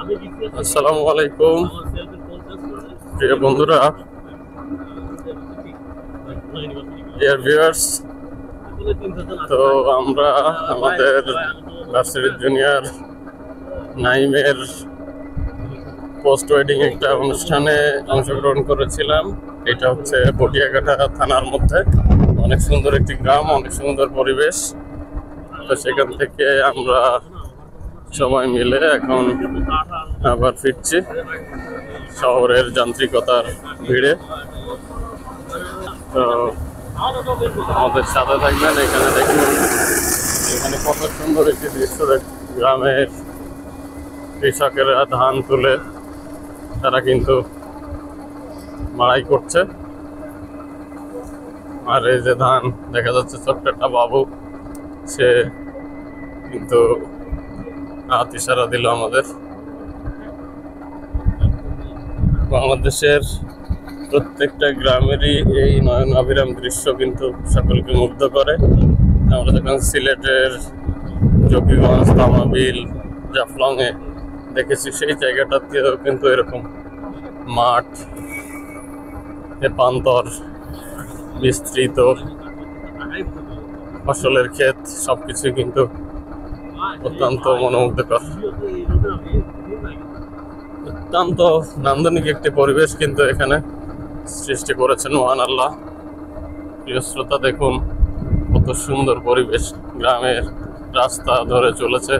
আসসালামু আলাইকুম প্রিয় বন্ধুরা, ডিয়ার ভিউয়ার্স। তো আমরা আমাদের ভার্সিটির জুনিয়র নাইমের পোস্ট ওয়েডিং একটা অনুষ্ঠানে অংশগ্রহণ করেছিলাম। এটা হচ্ছে পটিয়াঘাটা থানার মধ্যে, অনেক সুন্দর একটি গ্রাম, অনেক সুন্দর পরিবেশ। তো সেখান থেকে আমরা সবাই মিলে এখন আবার ফিরছি শহরের যান্ত্রিকতার ভিড়ে। তো আমাদের সাথে থাকবেন। এখানে দেখুন, এখানে কত সুন্দর একটি দৃশ্য। গ্রামের কৃষকেরা ধান তুলে তারা কিন্তু মাড়াই করছে। আর এই যে ধান দেখা যাচ্ছে, ছোট্ট একটা বাবু, সে কিন্তু হাত ইশারা দিল আমাদের। বাংলাদেশের প্রত্যেকটা গ্রামেরই এই নয়ন অবিরাম দৃশ্য কিন্তু সকলকে মুগ্ধ করে। আমরা যখন সিলেটের জকিগঞ্জ, তামাবিল, জাফলংয়ে দেখেছি, সেই জায়গাটাতেও কিন্তু এরকম মাঠ, প্রান্তর, বিস্তৃত ফসলের ক্ষেত, সবকিছু কিন্তু অত্যন্ত মনোমুগ্ধকর। অত্যন্ত নান্দনিক একটি পরিবেশ কিন্তু এখানে সৃষ্টি করেছেন মহান আল্লাহ। প্রিয় শ্রোতা, দেখুন কত সুন্দর পরিবেশ। গ্রামের রাস্তা ধরে চলেছে